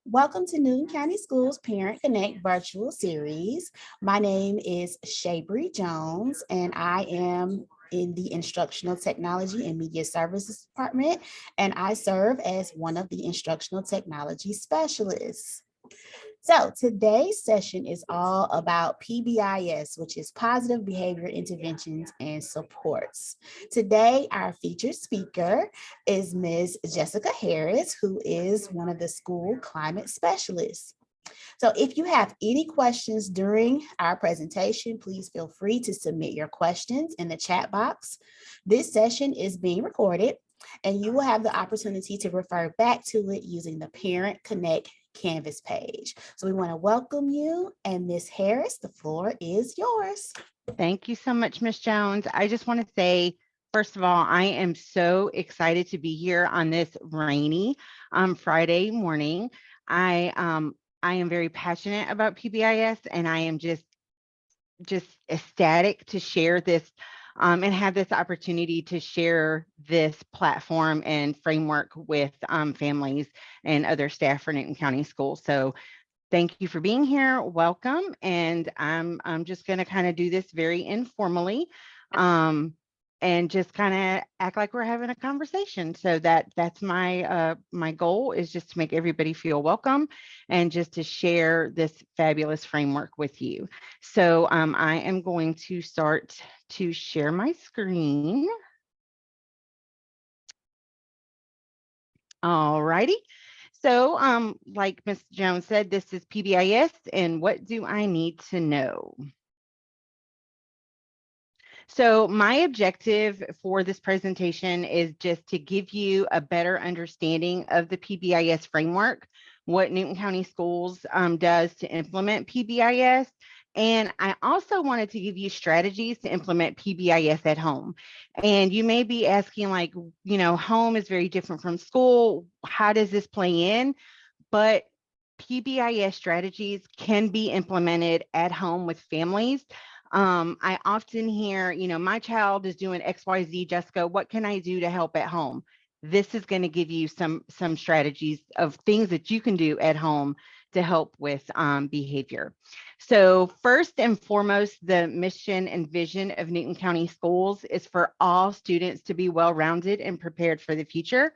Welcome to Newton County Schools Parent Connect virtual series. My name is Shabri Jones, and I am in the Instructional Technology and Media Services Department, and I serve as one of the instructional technology specialists. So today's session is all about PBIS, which is Positive Behavior Interventions and Supports. Today, our featured speaker is Ms. Jessica Harris, who is one of the school climate specialists. So if you have any questions during our presentation, please feel free to submit your questions in the chat box. This session is being recorded, and you will have the opportunity to refer back to it using the Parent Connect Canvas page. So we want to welcome you, and Ms. Harris, the floor is yours. Thank you so much, Ms. Jones. I just want to say, first of all, I am so excited to be here on this rainy Friday morning. I am very passionate about PBIS, and I am just ecstatic to share this and have this opportunity to share this platform and framework with families and other staff for Newton County Schools. So thank you for being here. Welcome. And I'm just going to kind of do this very informally and just kind of act like we're having a conversation. So that's my goal, is just to make everybody feel welcome and just to share this fabulous framework with you. So I am going to start to share my screen. All righty. So like Ms. Jones said, this is PBIS, and what do I need to know? So my objective for this presentation is just to give you a better understanding of the PBIS framework, what Newton County Schools does to implement PBIS. And I also wanted to give you strategies to implement PBIS at home. And you may be asking, like, home is very different from school. How does this play in? But PBIS strategies can be implemented at home with families. I often hear, my child is doing XYZ, Jessica, what can I do to help at home? This is going to give you some strategies of things that you can do at home to help with behavior. So first and foremost, the mission and vision of Newton County Schools is for all students to be well-rounded and prepared for the future.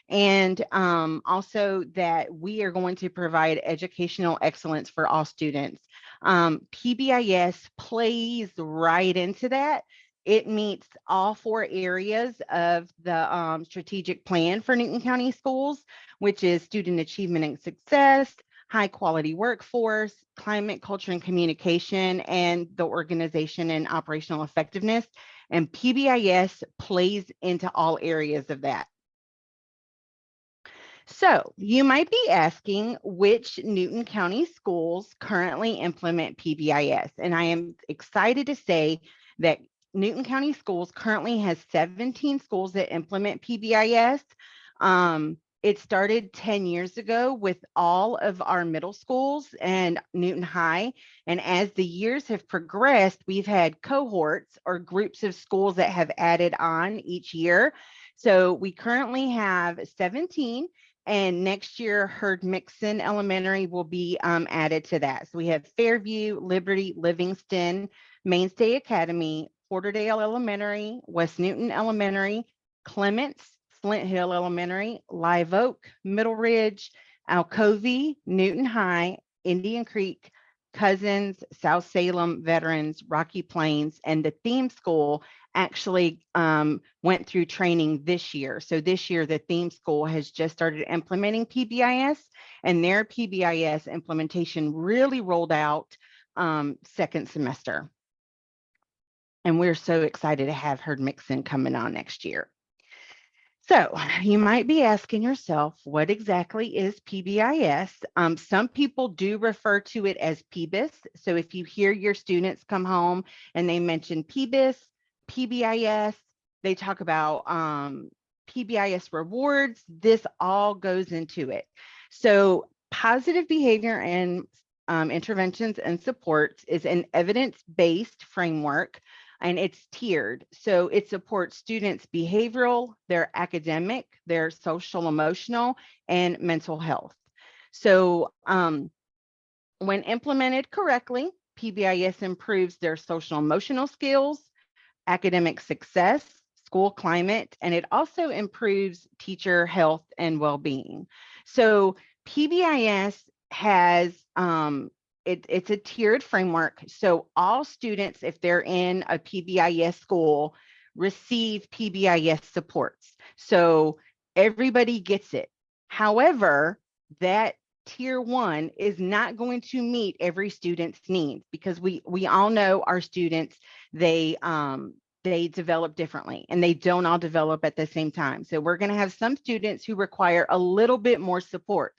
And also that we are going to provide educational excellence for all students. PBIS plays right into that. It meets all 4 areas of the strategic plan for Newton County Schools, which is student achievement and success, high quality workforce, climate, culture, and communication, and the organization and operational effectiveness. And PBIS plays into all areas of that. So you might be asking which Newton County schools currently implement PBIS. And I am excited to say that Newton County Schools currently has 17 schools that implement PBIS. It started 10 years ago with all of our middle schools and Newton High. And as the years have progressed, we've had cohorts or groups of schools that have added on each year. So we currently have 17. And next year, Herd Mixon Elementary will be added to that. So we have Fairview, Liberty, Livingston, Mainstay Academy, Porterdale Elementary, West Newton Elementary, Clements, Flint Hill Elementary, Live Oak, Middle Ridge, Alcovey, Newton High, Indian Creek, Cousins, South Salem, Veterans, Rocky Plains, and the theme school actually went through training this year. So this year, the theme school has just started implementing PBIS, and their PBIS implementation really rolled out second semester. And we're so excited to have Herd Mixon coming on next year. So you might be asking yourself, what exactly is PBIS? Some people do refer to it as PBIS. So if you hear your students come home and they mention PBIS, PBIS, they talk about PBIS rewards, this all goes into it. So positive behavior and interventions and supports is an evidence-based framework, and it's tiered. So it supports students' behavioral, their academic, their social, emotional, and mental health. So when implemented correctly, PBIS improves their social emotional skills, academic success, school climate, and it also improves teacher health and well-being. So PBIS has it's a tiered framework. So all students, if they're in a PBIS school, receive PBIS supports. So everybody gets it. However, that tier one is not going to meet every student's needs because we all know our students, they develop differently and they don't all develop at the same time. So we're going to have some students who require a little bit more support.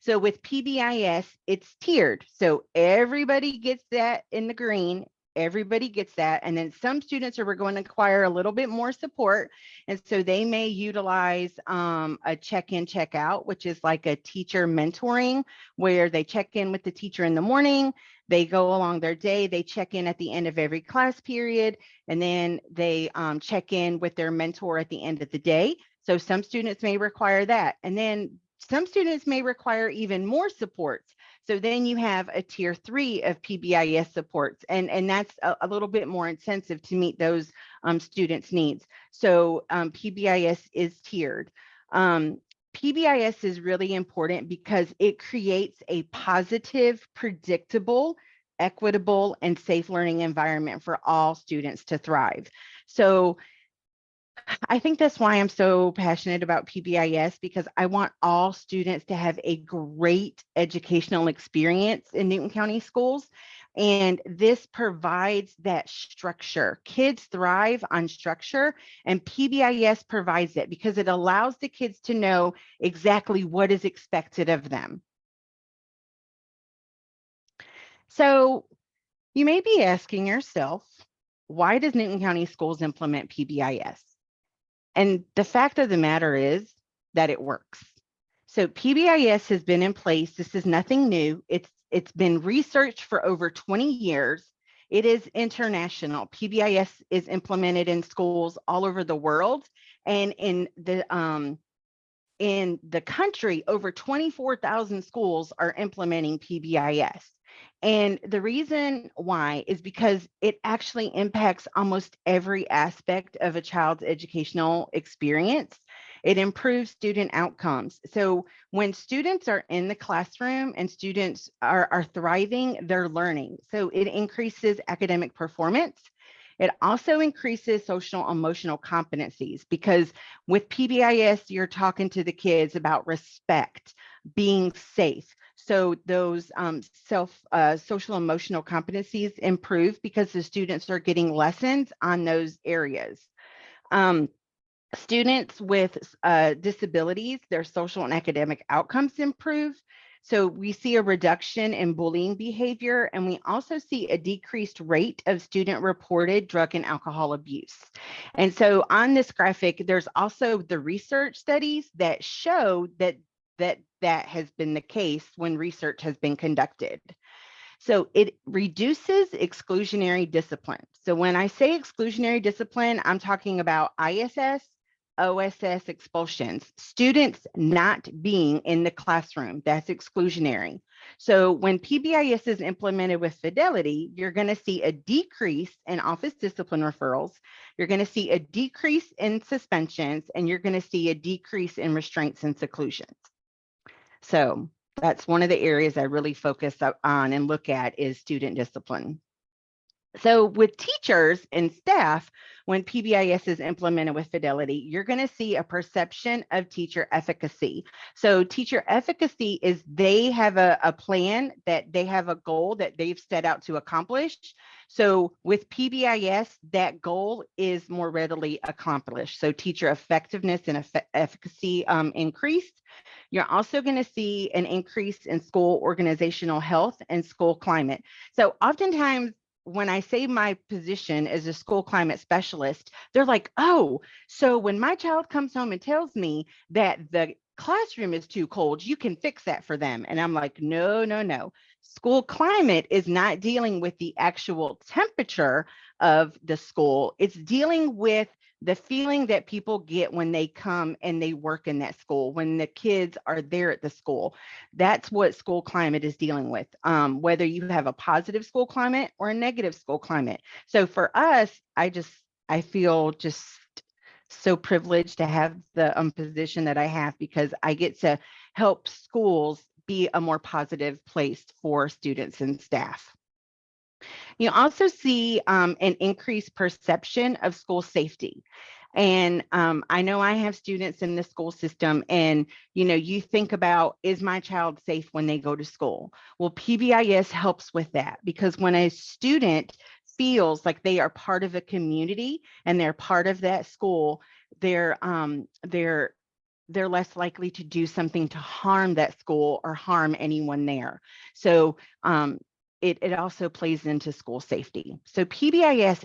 So with PBIS, it's tiered. So everybody gets that in the green. Everybody gets that. And then some students are going to require a little bit more support. And so they may utilize a check-in, check-out, which is like a teacher mentoring, where they check in with the teacher in the morning, they go along their day, they check in at the end of every class period, and then they check in with their mentor at the end of the day. So some students may require that. And then some students may require even more supports. So then you have a tier 3 of PBIS supports, and that's a little bit more intensive to meet those students' needs. So PBIS is tiered. PBIS is really important because it creates a positive, predictable, equitable, and safe learning environment for all students to thrive. So I think that's why I'm so passionate about PBIS, because I want all students to have a great educational experience in Newton County schools. And this provides that structure. Kids thrive on structure, and PBIS provides it because it allows the kids to know exactly what is expected of them. So you may be asking yourself, why does Newton County Schools implement PBIS? And the fact of the matter is that it works. So PBIS has been in place. This is nothing new. It's been researched for over 20 years. It is international. PBIS is implemented in schools all over the world, and in the country, over 24,000 schools are implementing PBIS. And the reason why is because it actually impacts almost every aspect of a child's educational experience. It improves student outcomes. So when students are in the classroom and students are thriving, they're learning. So it increases academic performance. It also increases social emotional competencies, because with PBIS, you're talking to the kids about respect, being safe. So those social emotional competencies improve because the students are getting lessons on those areas. Students with disabilities, their social and academic outcomes improve. So we see a reduction in bullying behavior, and we also see a decreased rate of student reported drug and alcohol abuse. And so on this graphic, there's also the research studies that show that has been the case when research has been conducted. So it reduces exclusionary discipline. So when I say exclusionary discipline, I'm talking about ISS, OSS expulsions, students not being in the classroom. That's exclusionary. So when PBIS is implemented with fidelity, you're going to see a decrease in office discipline referrals. You're going to see a decrease in suspensions, and you're going to see a decrease in restraints and seclusions. So that's one of the areas I really focus on and look at is student discipline. So with teachers and staff, when PBIS is implemented with fidelity, you're going to see a perception of teacher efficacy. So teacher efficacy is they have a plan, that they have a goal that they've set out to accomplish. So with PBIS, that goal is more readily accomplished. So teacher effectiveness and efficacy increased. You're also going to see an increase in school organizational health and school climate. So oftentimes, when I say my position as a school climate specialist, they're like, oh, so when my child comes home and tells me that the classroom is too cold, you can fix that for them. And I'm like, no, no, no. School climate is not dealing with the actual temperature of the school. It's dealing with the feeling that people get when they come and they work in that school, when the kids are there at the school, that's what school climate is dealing with, whether you have a positive school climate or a negative school climate. So for us, I feel just so privileged to have the position that I have, because I get to help schools be a more positive place for students and staff. You also see an increased perception of school safety. And I know I have students in the school system, and you think about, is my child safe when they go to school? Well, PBIS helps with that, because when a student feels like they are part of a community and they're part of that school, they're less likely to do something to harm that school or harm anyone there. So it also plays into school safety. So PBIS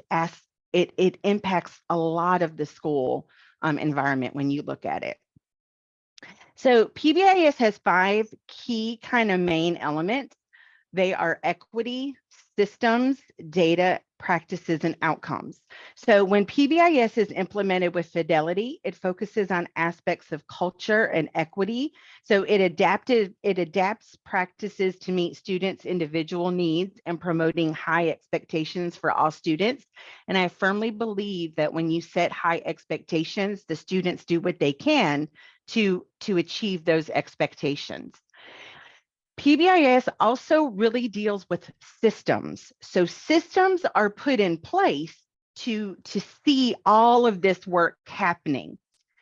it impacts a lot of the school environment when you look at it. So PBIS has 5 key kind of main elements. They are equity, systems, data, practices, and outcomes. So when PBIS is implemented with fidelity, it focuses on aspects of culture and equity. So it adapts practices to meet students' individual needs and promoting high expectations for all students. And I firmly believe that when you set high expectations, the students do what they can to achieve those expectations. PBIS also really deals with systems. So systems are put in place to see all of this work happening.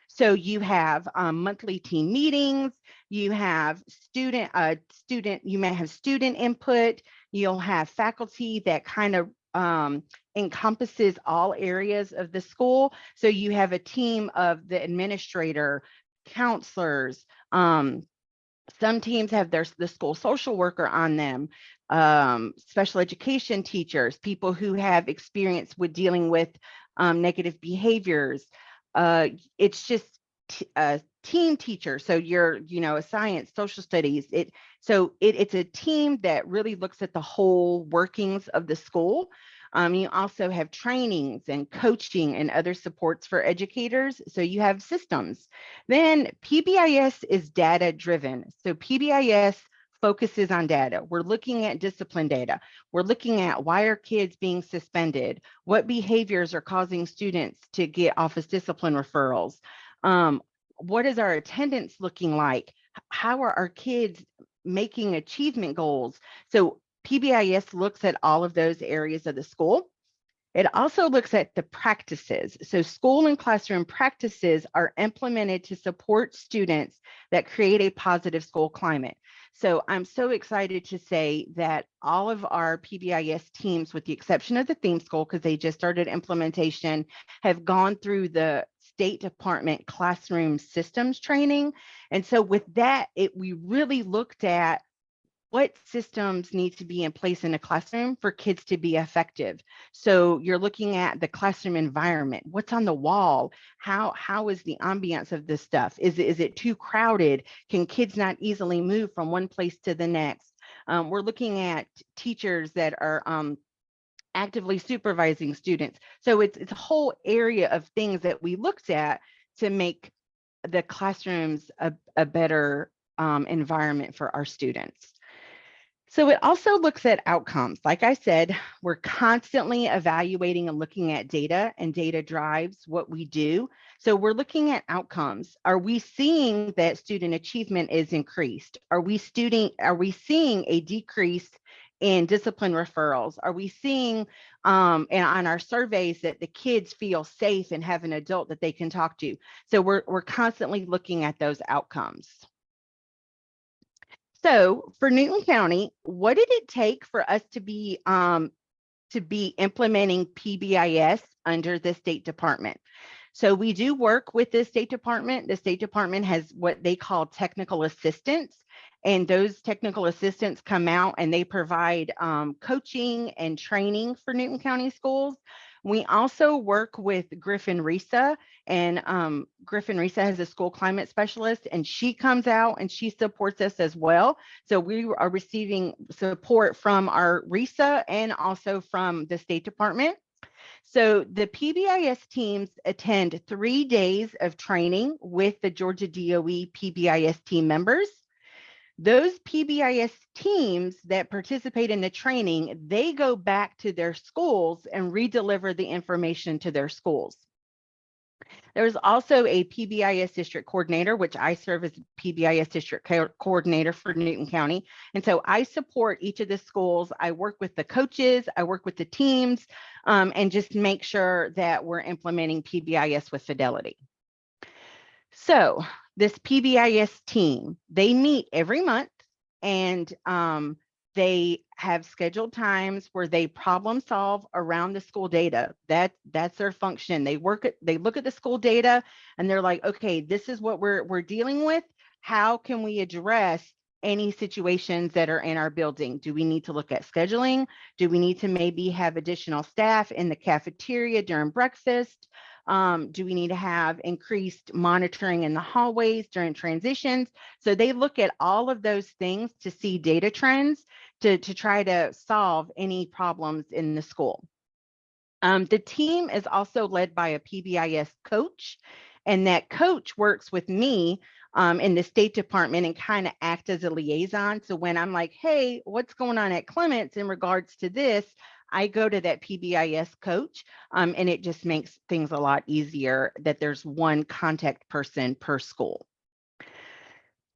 So you have monthly team meetings, you have you may have student input, you'll have faculty that kind of encompasses all areas of the school. So you have a team of the administrator, counselors, some teams have the school social worker on them, special education teachers, people who have experience with dealing with negative behaviors. It's just a team teacher. So you're, a science, social studies. It's a team that really looks at the whole workings of the school. You also have trainings and coaching and other supports for educators. So you have systems. Then PBIS is data driven. So PBIS focuses on data. We're looking at discipline data. We're looking at, why are kids being suspended? What behaviors are causing students to get office discipline referrals? What is our attendance looking like? How are our kids making achievement goals? So PBIS looks at all of those areas of the school. It also looks at the practices. So school and classroom practices are implemented to support students that create a positive school climate. So I'm so excited to say that all of our PBIS teams, with the exception of the theme school, because they just started implementation, have gone through the State Department classroom systems training. And so with that, we really looked at what systems need to be in place in a classroom for kids to be effective. So you're looking at the classroom environment. What's on the wall? How is the ambiance of this stuff? Is it too crowded? Can kids not easily move from one place to the next? We're looking at teachers that are actively supervising students. So it's a whole area of things that we looked at to make the classrooms a better environment for our students. So it also looks at outcomes. Like I said, we're constantly evaluating and looking at data, and data drives what we do. So we're looking at outcomes. Are we seeing that student achievement is increased? Are we seeing a decrease in discipline referrals? Are we seeing and on our surveys that the kids feel safe and have an adult that they can talk to? So we're constantly looking at those outcomes. So for Newton County, what did it take for us to be implementing PBIS under the State Department? So we do work with the State Department. The State Department has what they call technical assistants, and those technical assistants come out and they provide coaching and training for Newton County schools. We also work with Griffin Risa, and Griffin Risa has a school climate specialist, and she comes out and she supports us as well. So we are receiving support from our Risa and also from the State Department. So the PBIS teams attend 3 days of training with the Georgia DOE PBIS team members. Those PBIS teams that participate in the training, they go back to their schools and redeliver the information to their schools. There's also a PBIS district coordinator, which I serve as PBIS district coordinator for Newton County. And so I support each of the schools. I work with the coaches, I work with the teams, and just make sure that we're implementing PBIS with fidelity. So this PBIS team, they meet every month, and they have scheduled times where they problem solve around the school data. That's their function. They look at the school data and they're like, okay, this is what we're dealing with. How can we address any situations that are in our building? Do we need to look at scheduling? Do we need to maybe have additional staff in the cafeteria during breakfast? Do we need to have increased monitoring in the hallways during transitions? So they look at all of those things to see data trends to try to solve any problems in the school. The team is also led by a PBIS coach, and that coach works with me in the State Department and kind of act as a liaison. So when I'm like, hey, what's going on at Clements in regards to this, I go to that PBIS coach, and it just makes things a lot easier that there's one contact person per school.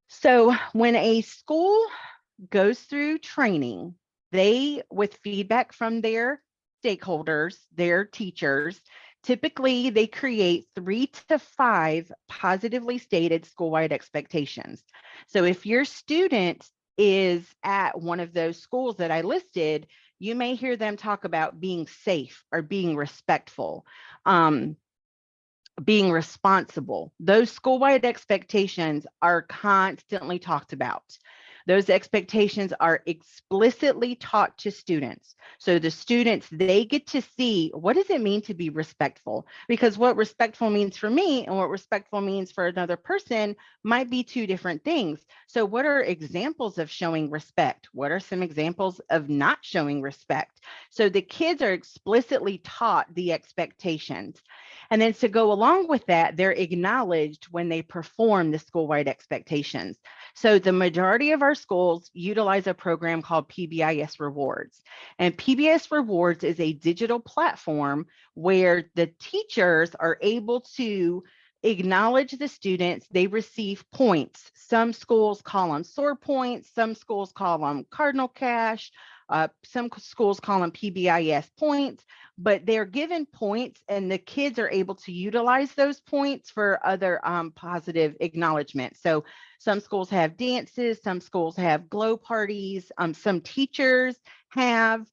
So when a school goes through training, they, with feedback from their stakeholders, their teachers, typically they create 3 to 5 positively stated school-wide expectations. So if your student is at one of those schools that I listed, you may hear them talk about being safe or being respectful, being responsible. Those school-wide expectations are constantly talked about. Those expectations are explicitly taught to students. So the students, they get to see, what does it mean to be respectful? Because what respectful means for me and what respectful means for another person might be 2 different things. So what are examples of showing respect? What are some examples of not showing respect? So the kids are explicitly taught the expectations. And then to go along with that, they're acknowledged when they perform the school-wide expectations. So the majority of our schools utilize a program called PBIS Rewards. And PBIS Rewards is a digital platform where the teachers are able to acknowledge the students. They receive points. Some schools call them SOAR points. Some schools call them Cardinal Cash. Some schools call them PBIS points, but they're given points and the kids are able to utilize those points for other positive acknowledgement. So some schools have dances, some schools have glow parties, some teachers have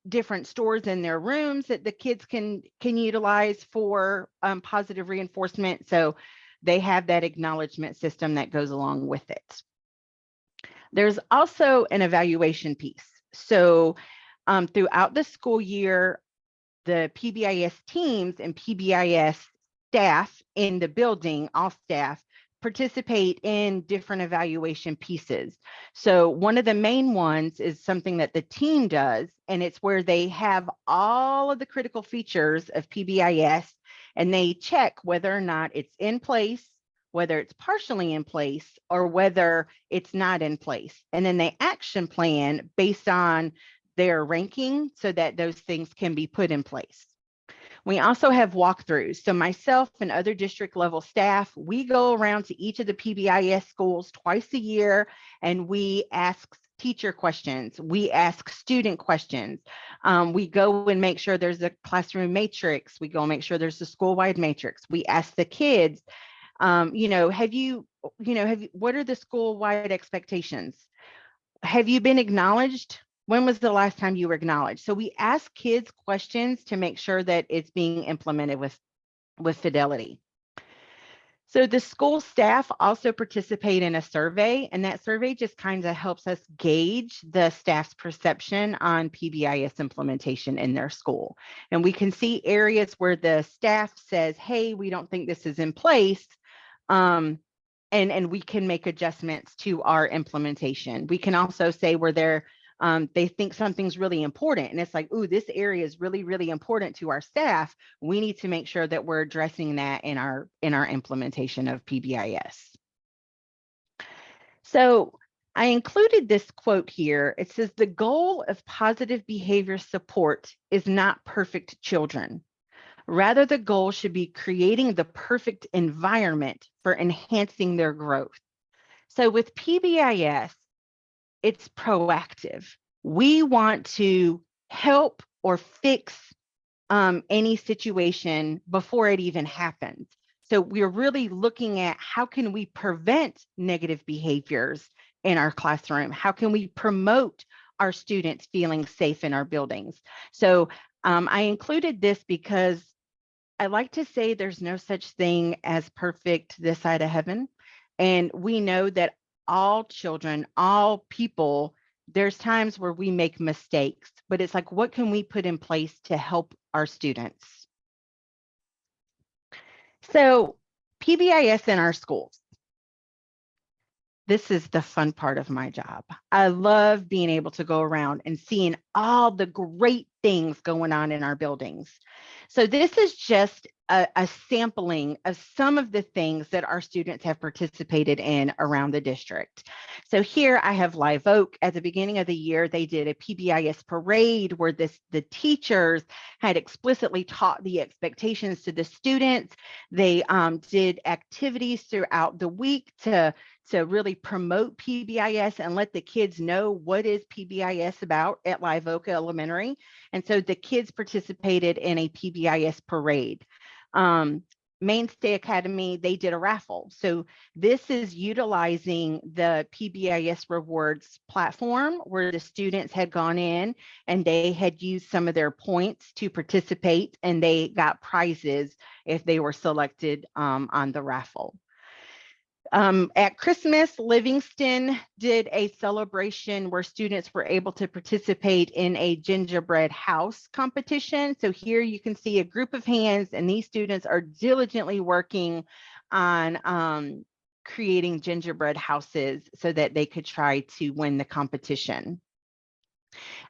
different stores in their rooms that the kids can utilize for positive reinforcement. So they have that acknowledgement system that goes along with it. There's also an evaluation piece. So throughout the school year, the PBIS teams and PBIS staff in the building, all staff, participate in different evaluation pieces. So one of the main ones is something that the team does, and it's where they have all of the critical features of PBIS and they check whether or not it's in place, whether it's partially in place, or whether it's not in place. And then they action plan based on their ranking so that those things can be put in place. We also have walkthroughs. So myself and other district level staff, we go around to each of the PBIS schools twice a year and we ask teacher questions. We ask student questions. We go and make sure there's a classroom matrix. We go and make sure there's a school-wide matrix. We ask the kids, what are the school-wide expectations? Have you been acknowledged? When was the last time you were acknowledged? So we ask kids questions to make sure that it's being implemented with fidelity. So the school staff also participate in a survey, and that survey just kind of helps us gauge the staff's perception on PBIS implementation in their school. And we can see areas where the staff says, hey, we don't think this is in place. And we can make adjustments to our implementation. We can also say where they're They think something's really important, and it's like, ooh, this area is really, really important to our staff. We need to make sure that we're addressing that in our implementation of PBIS. So I included this quote here. It says, the goal of positive behavior support is not perfect children. Rather, the goal should be creating the perfect environment for enhancing their growth. So with PBIS, it's proactive. We want to help or fix any situation before it even happens. So we're really looking at how can we prevent negative behaviors in our classroom? How can we promote our students feeling safe in our buildings? So I included this because I like to say there's no such thing as perfect this side of heaven. And we know that all children, all people, there's times where we make mistakes, but it's like, what can we put in place to help our students? So PBIS in our schools. This is the fun part of my job. I love being able to go around and seeing all the great things going on in our buildings. So this is just a sampling of some of the things that our students have participated in around the district. So here I have Live Oak. At the beginning of the year, they did a PBIS parade where the teachers had explicitly taught the expectations to the students. They did activities throughout the week to really promote PBIS and let the kids know what is PBIS about at Live Oak Elementary. And so the kids participated in a PBIS parade. Mainstay Academy, they did a raffle. So this is utilizing the PBIS rewards platform where the students had gone in and they had used some of their points to participate, and they got prizes if they were selected on the raffle. At Christmas, Livingston did a celebration where students were able to participate in a gingerbread house competition. So here you can see a group of hands, and these students are diligently working on creating gingerbread houses so that they could try to win the competition.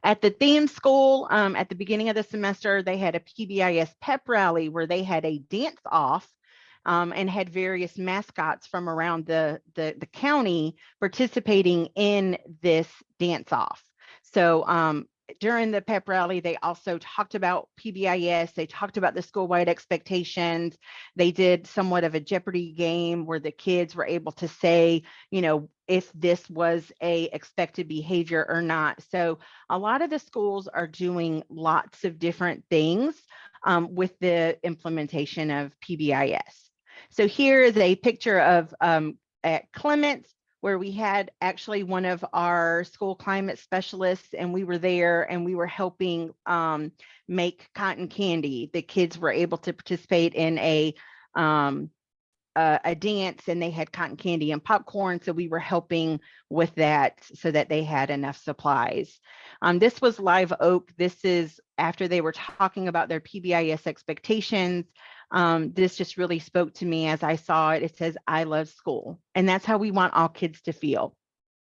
At the theme school, at the beginning of the semester, they had a PBIS pep rally where they had a dance off and had various mascots from around the county participating in this dance off. So during the pep rally, they also talked about PBIS. They talked about the school-wide expectations. They did somewhat of a Jeopardy game where the kids were able to say, if this was a expected behavior or not. So a lot of the schools are doing lots of different things with the implementation of PBIS. So here is a picture of at Clements, where we had actually one of our school climate specialists, and we were there and we were helping make cotton candy. The kids were able to participate in a dance, and they had cotton candy and popcorn. So we were helping with that so that they had enough supplies. This was Live Oak. This is after they were talking about their PBIS expectations. This just really spoke to me as I saw it. It says, I love school. And that's how we want all kids to feel.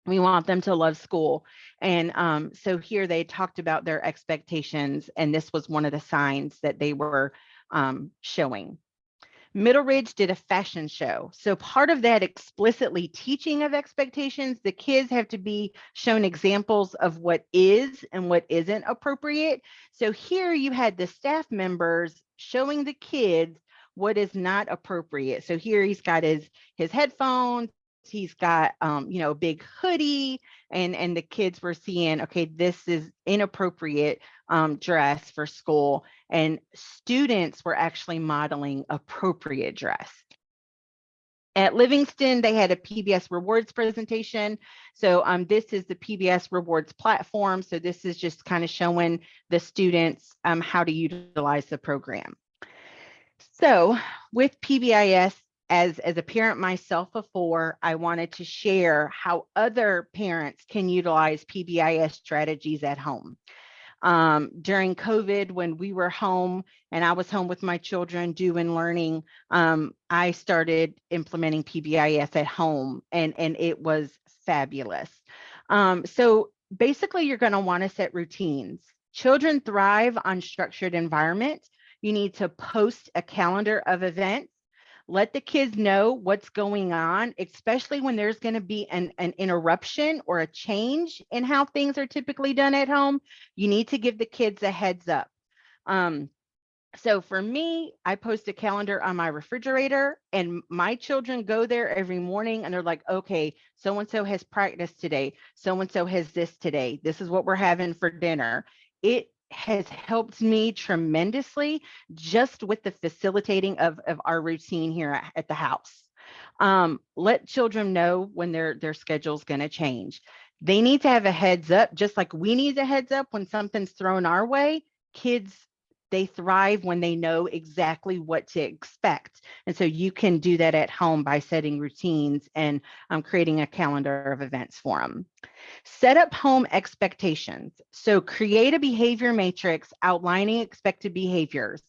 We want them to love school. And so here they talked about their expectations, and this was one of the signs that they were showing. Middle Ridge did a fashion show. So part of that explicitly teaching of expectations, the kids have to be shown examples of what is and what isn't appropriate. So here you had the staff members showing the kids what is not appropriate. So here he's got his headphones, he's got a big hoodie, and the kids were seeing, okay, this is inappropriate dress for school, and students were actually modeling appropriate dress. At Livingston, they had a PBS rewards presentation. So this is the PBS rewards platform. So this is just kind of showing the students how to utilize the program. So with PBIS, as a parent myself of 4, I wanted to share how other parents can utilize PBIS strategies at home. During COVID, when we were home and I was home with my children doing learning, I started implementing PBIS at home, and it was fabulous. So basically you're going to want to set routines. Children thrive on structured environment. You need to post a calendar of events. Let the kids know what's going on, especially when there's going to be an interruption or a change in how things are typically done at home. You need to give the kids a heads up. Um, so for me, I post a calendar on my refrigerator, and my children go there every morning and they're like, okay, so and so has practice today. So and so has this today. This is what we're having for dinner. It has helped me tremendously just with the facilitating of our routine here at the house. Let children know when their schedule's going to change. They need to have a heads up, just like we need a heads up when something's thrown our way. Kids, they thrive when they know exactly what to expect. And so you can do that at home by setting routines and creating a calendar of events for them. Set up home expectations. So create a behavior matrix outlining expected behaviors.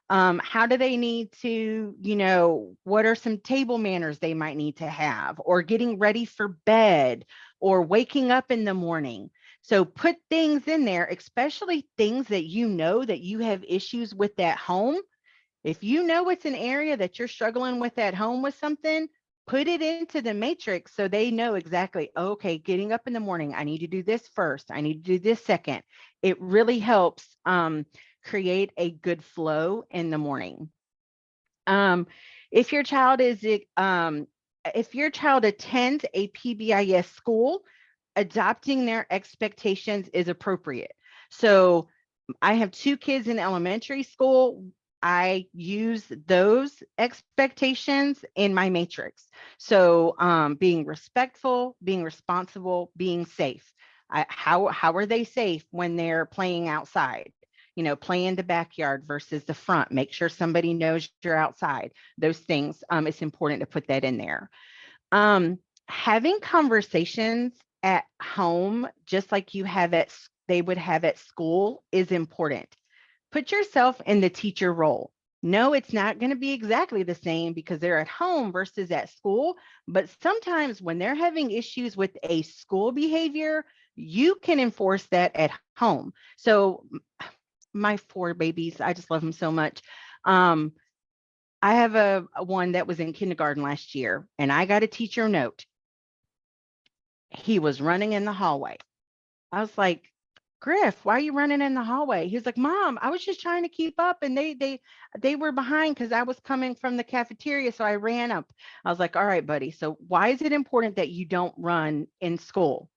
How do they need to, what are some table manners they might need to have, or getting ready for bed, or waking up in the morning. So put things in there, especially things that that you have issues with at home. If you know it's an area that you're struggling with at home with something, put it into the matrix so they know exactly, okay, getting up in the morning, I need to do this first. I need to do this second. It really helps create a good flow in the morning. Um, if your child is, if your child attends a PBIS school, adopting their expectations is appropriate. So I have 2 kids in elementary school. I use those expectations in my matrix. So being respectful, being responsible, being safe. How are they safe when they're playing outside? Play in the backyard versus the front. Make sure somebody knows you're outside. Those things, it's important to put that in there. Having conversations at home, just like they would have at school, is important. Put yourself in the teacher role. No, it's not going to be exactly the same because they're at home versus at school. But sometimes when they're having issues with a school behavior, you can enforce that at home. So my 4 babies, I just love them so much. I have a one that was in kindergarten last year, and I got a teacher note. He was running in the hallway. I was like, Griff, why are you running in the hallway? He was like, Mom, I was just trying to keep up, and they were behind because I was coming from the cafeteria, so I ran up. I was like, all right, buddy. So why is it important that you don't run in school?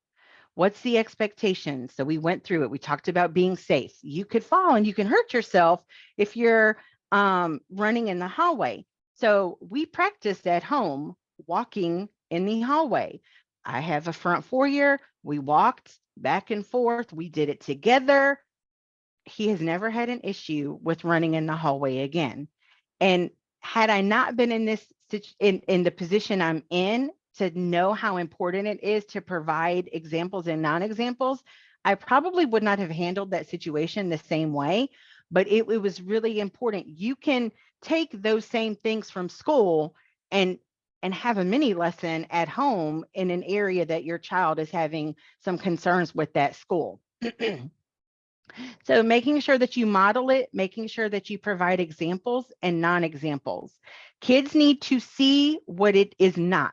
What's the expectation? So we went through it. We talked about being safe. You could fall and you can hurt yourself if you're running in the hallway. So we practiced at home walking in the hallway. I have a front foyer. We walked back and forth. We did it together. He has never had an issue with running in the hallway again. And had I not been in this in the position I'm in to know how important it is to provide examples and non-examples, I probably would not have handled that situation the same way. But it was really important. You can take those same things from school and have a mini lesson at home in an area that your child is having some concerns with that school. So making sure that you model it, making sure that you provide examples and non-examples. Kids need to see what it is not.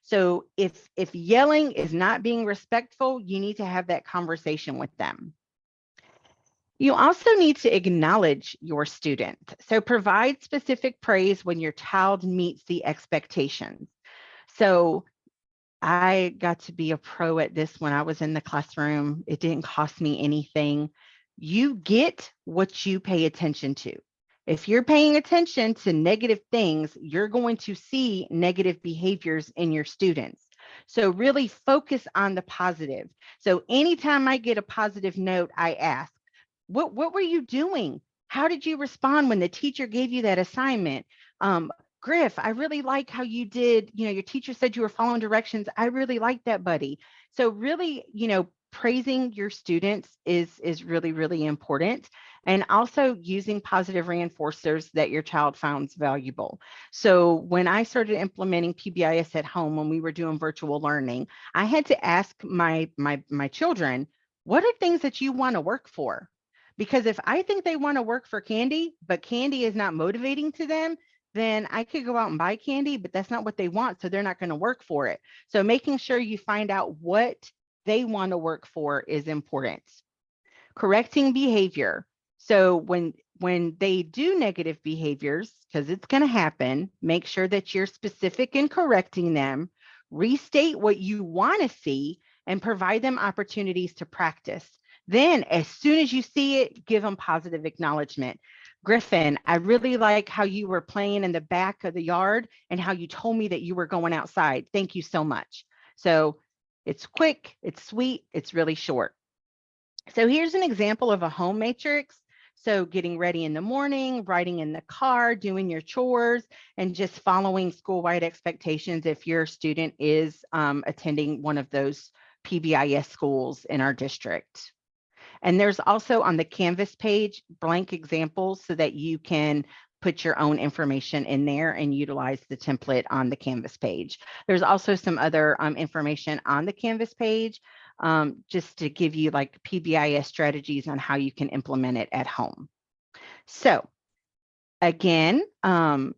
So if yelling is not being respectful, you need to have that conversation with them. You also need to acknowledge your student. So provide specific praise when your child meets the expectations. So I got to be a pro at this when I was in the classroom. It didn't cost me anything. You get what you pay attention to. If you're paying attention to negative things, you're going to see negative behaviors in your students. So really focus on the positive. So anytime I get a positive note, I ask, what were you doing? How did you respond when the teacher gave you that assignment? Griff, I really like how you did, your teacher said you were following directions. I really like that, buddy. So really, praising your students is really, really important. and also using positive reinforcers that your child finds valuable. So when I started implementing PBIS at home, when we were doing virtual learning, I had to ask my children, what are things that you want to work for? Because if I think they want to work for candy, but candy is not motivating to them, then I could go out and buy candy, but that's not what they want. So they're not going to work for it. So making sure you find out what they want to work for is important. Correcting behavior. So when they do negative behaviors, because it's going to happen, make sure that you're specific in correcting them, restate what you want to see, and provide them opportunities to practice. Then, as soon as you see it, give them positive acknowledgement. Griffin, I really like how you were playing in the back of the yard and how you told me that you were going outside. Thank you so much. So it's quick, it's sweet, it's really short. So here's an example of a home matrix. So getting ready in the morning, riding in the car, doing your chores, and just following school-wide expectations if your student is attending one of those PBIS schools in our district. And there's also on the Canvas page, blank examples so that you can put your own information in there and utilize the template on the Canvas page. There's also some other information on the Canvas page just to give you like PBIS strategies on how you can implement it at home. So again, I'm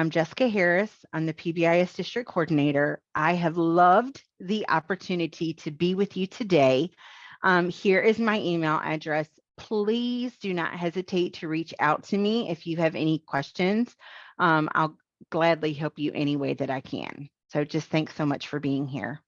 Jessica Harris. I'm the PBIS District Coordinator. I have loved the opportunity to be with you today. Here is my email address. Please do not hesitate to reach out to me if you have any questions. I'll gladly help you any way that I can. So just thanks so much for being here.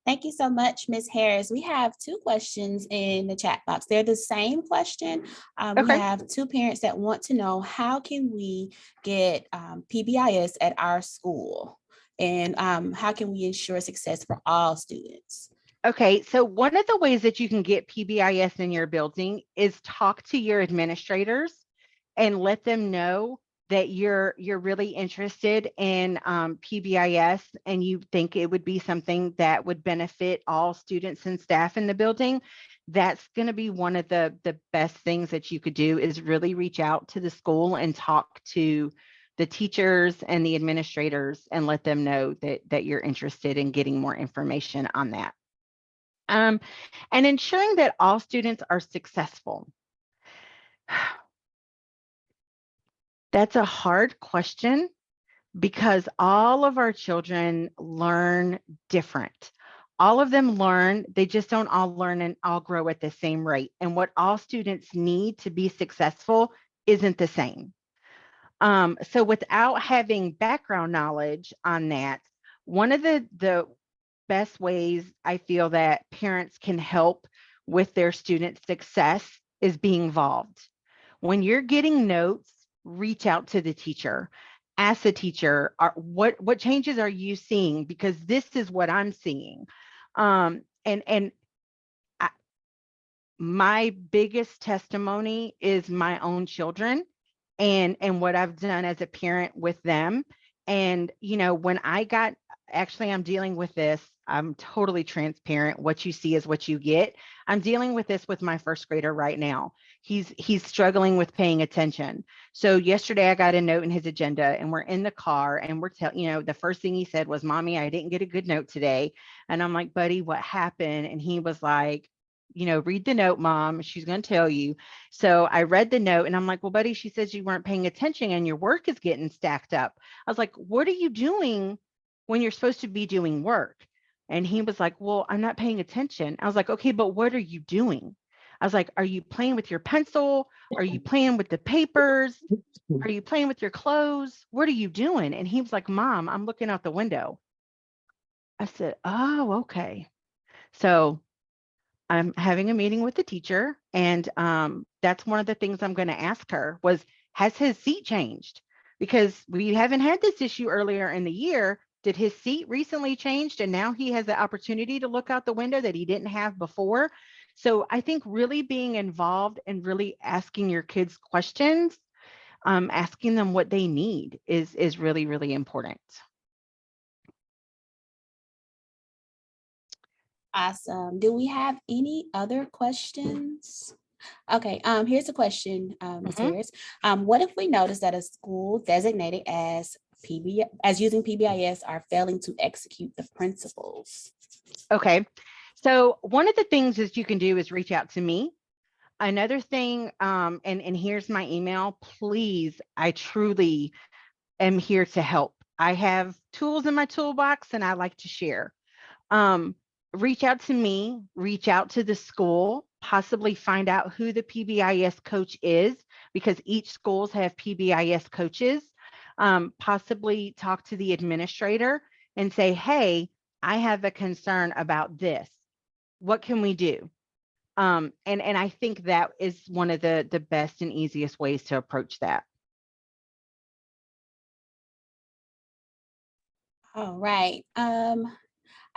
Thank you so much, Ms. Harris. We have two questions in the chat box. They're the same question. We Okay. have two parents that want to know, how can we get PBIS at our school? And how can we ensure success for all students? Okay, so one of the ways that you can get PBIS in your building is talk to your administrators and let them know that you're really interested in PBIS and you think it would be something that would benefit all students and staff in the building. That's going to be one of the best things that you could do, is really reach out to the school and talk to the teachers and the administrators and let them know that you're interested in getting more information on that. And ensuring that all students are successful. That's a hard question because all of our children learn different. All of them learn, they just don't all learn and all grow at the same rate. And what all students need to be successful isn't the same. So without having background knowledge on that, one of the best ways I feel that parents can help with their students' success is being involved. When you're getting notes, reach out to the teacher. Ask the teacher, what changes are you seeing? Because this is what I'm seeing. And my biggest testimony is my own children and what I've done as a parent with them. And, you know, when I got, actually, I'm dealing with this. I'm totally transparent. What you see is what you get. I'm dealing with this with my first grader right now. He's struggling with paying attention. So yesterday I got a note in his agenda and we're in the car and we're you know, the first thing he said was, "Mommy, I didn't get a good note today." And I'm like, "Buddy, what happened?" And he was like, you know, "Read the note, Mom. She's going to tell you." So I read the note and I'm like, "Well, buddy, she says you weren't paying attention and your work is getting stacked up." I was like, "What are you doing when you're supposed to be doing work?" And he was like, "Well, I'm not paying attention." I was like, "Okay, but what are you doing?" I was like, "Are you playing with your pencil? Are you playing with the papers? Are you playing with your clothes? What are you doing?" And he was like, "Mom, I'm looking out the window." I said, "Oh, okay." So I'm having a meeting with the teacher, and that's one of the things I'm going to ask her was, has his seat changed? Because we haven't had this issue earlier in the year. Did his seat recently changed and now he has the opportunity to look out the window that he didn't have before? So I think really being involved and really asking your kids questions, asking them what they need is really, really important. Awesome. Do we have any other questions? Okay, here's a question, Ms. Mhm. Harris. What if we notice that a school designated as as using PBIS are failing to execute the principles? Okay. So one of the things is you can do is reach out to me. Another thing, and here's my email. Please, I truly am here to help. I have tools in my toolbox and I like to share. Um, Reach out to me, reach out to the school, possibly find out who the PBIS coach is, because each schools have PBIS coaches. Possibly talk to the administrator and say, hey, I have a concern about this. What can we do? And I think that is one of the best and easiest ways to approach that. All right.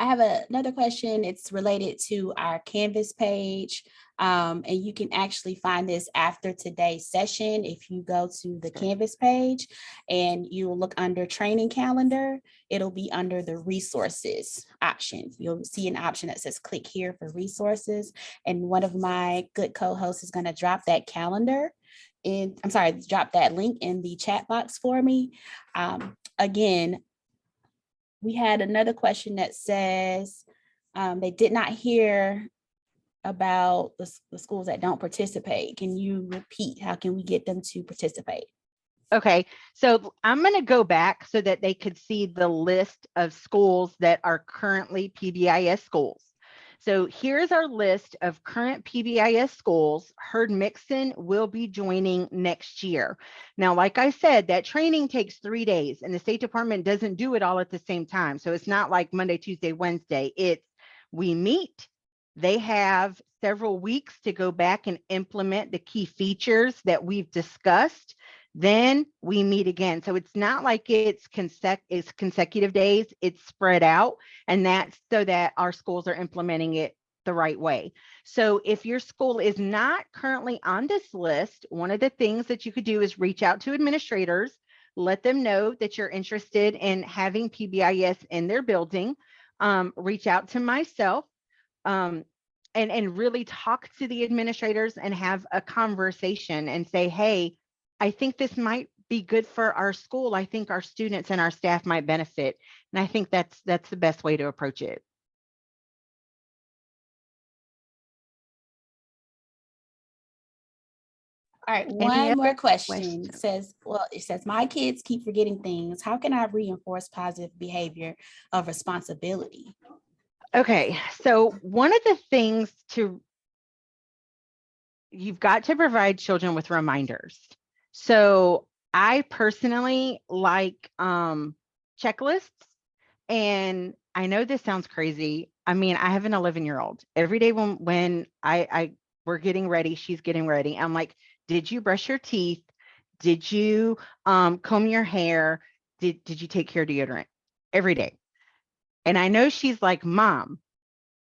I have another question. It's related to our Canvas page. And you can actually find this after today's session. If you go to the Canvas page and you will look under training calendar, it'll be under the resources option. You'll see an option that says click here for resources. And one of my good co-hosts is going to drop that calendar drop that link in the chat box for me. Again, we had another question that says they did not hear about the schools that don't participate. Can you repeat? How can we get them to participate? Okay, so I'm going to go back so that they could see the list of schools that are currently PBIS schools. So here's our list of current PBIS schools. Heard Mixon will be joining next year. Now, like I said, that training takes 3 days and the State Department doesn't do it all at the same time. So it's not like Monday, Tuesday, Wednesday. It's we meet, they have several weeks to go back and implement the key features that we've discussed. Then we meet again. So it's not like it's consecutive days, it's spread out. And that's so that our schools are implementing it the right way. So if your school is not currently on this list, one of the things that you could do is reach out to administrators, let them know that you're interested in having PBIS in their building. Reach out to myself. And really talk to the administrators and have a conversation and say, hey, I think this might be good for our school. I think our students and our staff might benefit. And I think that's the best way to approach it. All right, Any one more other question. questions? It says, my kids keep forgetting things. How can I reinforce positive behavior of responsibility? Okay, so one of the things you've got to provide children with reminders. So I personally like checklists. And I know this sounds crazy. I mean, I have an 11-year-old. Every day when I we're getting ready, she's getting ready. I'm like, did you brush your teeth? Did you comb your hair? Did you take care of deodorant? Every day. And I know she's like, Mom,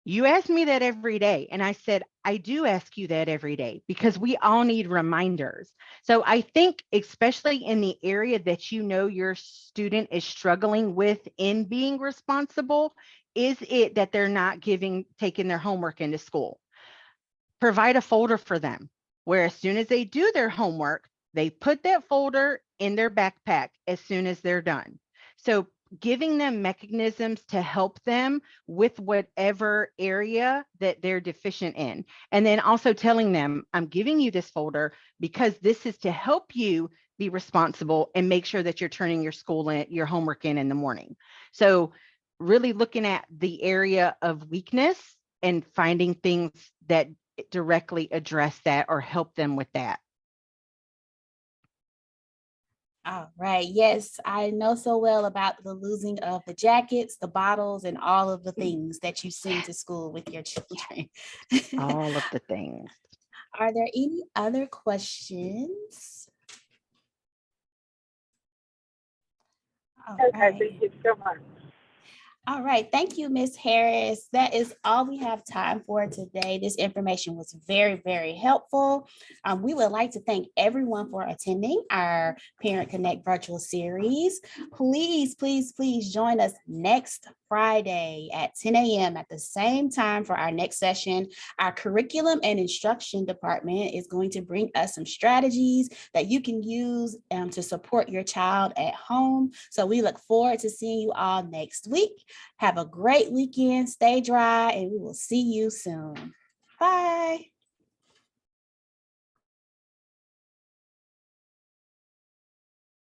you ask me that every day. And I said, I do ask you that every day because we all need reminders. So I think, especially in the area that you know your student is struggling with in being responsible, is it that they're not taking their homework into school? Provide a folder for them where as soon as they do their homework, they put that folder in their backpack as soon as they're done. So giving them mechanisms to help them with whatever area that they're deficient in. And then also telling them, I'm giving you this folder because this is to help you be responsible and make sure that you're turning your homework in the morning. So really looking at the area of weakness and finding things that directly address that or help them with that. All right. Yes, I know so well about the losing of the jackets, the bottles, and all of the things that you send to school with your children. All of the things. Are there any other questions? All Okay, right. thank you so much. All right. Thank you, Ms. Harris. That is all we have time for today. This information was very, very helpful. We would like to thank everyone for attending our Parent Connect virtual series. Please, please, please join us next Friday at 10 a.m. at the same time for our next session. Our curriculum and instruction department is going to bring us some strategies that you can use to support your child at home. So we look forward to seeing you all next week. Have a great weekend, stay dry, and we will see you soon. Bye.